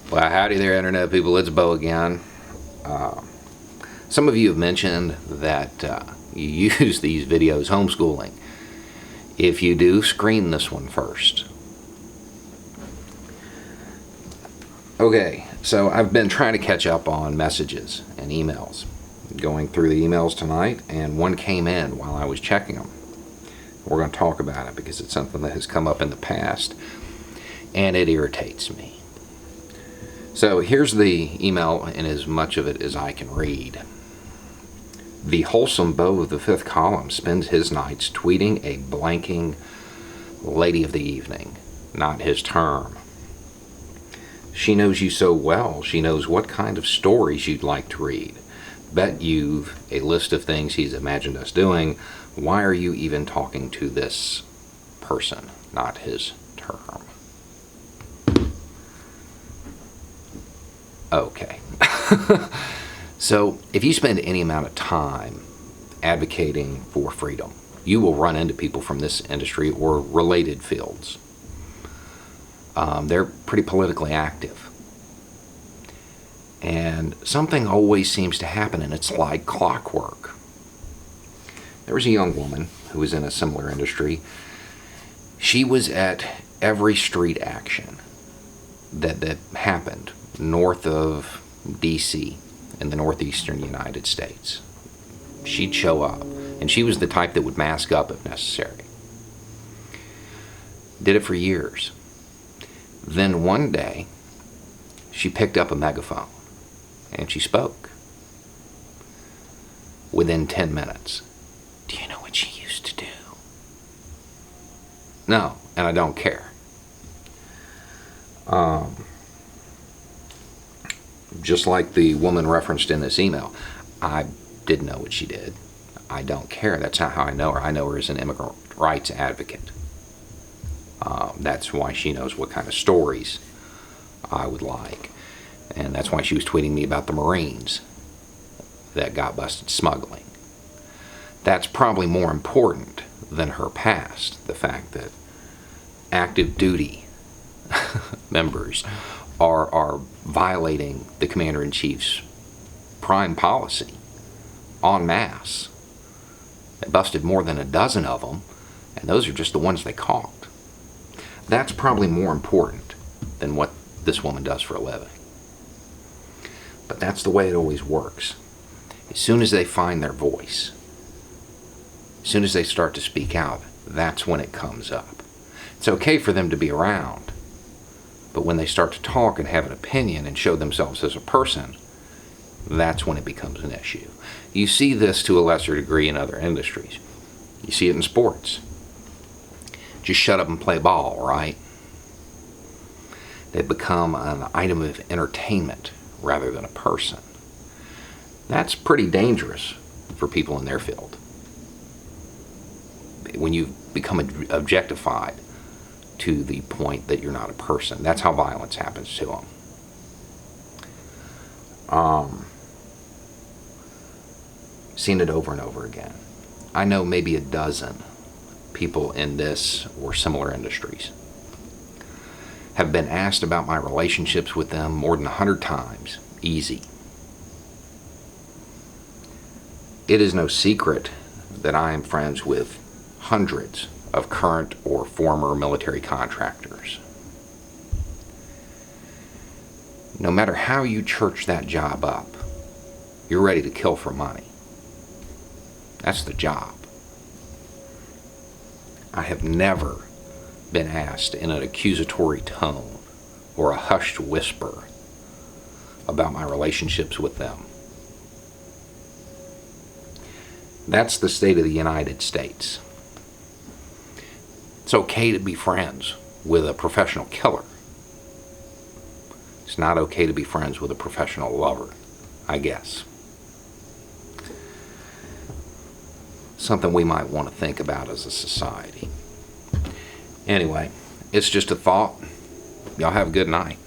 Well, howdy there, Internet people. It's Bo again. Some of you have mentioned that you use these videos homeschooling. If you do, screen this one first. Okay, so I've been trying to catch up on messages and emails. Going through the emails tonight, and one came in while I was checking them. We're going to talk about it because it's something that has come up in the past, and it irritates me. So here's the email, and as much of it as I can read. The wholesome Bo of the fifth column spends his nights tweeting a blanking lady of the evening, not his term. She knows you so well, she knows what kind of stories you'd like to read. Bet you've a list of things he's imagined us doing. Why are you even talking to this person, not his term? Okay. So, if you spend any amount of time advocating for freedom, you will run into people from this industry or related fields. They're pretty politically active. And something always seems to happen, and it's like clockwork. There was a young woman who was in a similar industry. She was at every street action that happened north of D.C. in the northeastern United States. She'd show up, and she was the type that would mask up if necessary. Did it for years. Then one day, she picked up a megaphone, and she spoke. Within 10 minutes. Do you know what she used to do? No, and I don't care. Just like the woman referenced in this email, I didn't know what she did. I don't care. That's not how I know her. I know her as an immigrant rights advocate. That's why she knows what kind of stories I would like. And that's why she was tweeting me about the Marines that got busted smuggling. That's probably more important than her past. The fact that active duty members are violating the Commander-in-Chief's prime policy en masse. They busted more than a dozen of them, and those are just the ones they caught. That's probably more important than what this woman does for a living. But that's the way it always works. As soon as they find their voice, as soon as they start to speak out, that's when it comes up. It's okay for them to be around, but when they start to talk and have an opinion and show themselves as a person, that's when it becomes an issue. You see this to a lesser degree in other industries. You see it in sports. Just shut up and play ball, right? They become an item of entertainment rather than a person. That's pretty dangerous for people in their field. When you become objectified to the point that you're not a person, that's how violence happens to them. Seen it over and over again. I know maybe a dozen people in this or similar industries have been asked about my relationships with them more than 100 times, easy. It is no secret that I am friends with hundreds of current or former military contractors. No matter how you church that job up, you're ready to kill for money. That's the job. I have never been asked in an accusatory tone or a hushed whisper about my relationships with them. That's the state of the United States. It's okay to be friends with a professional killer. It's not okay to be friends with a professional lover, I guess. Something we might want to think about as a society. Anyway, it's just a thought. Y'all have a good night.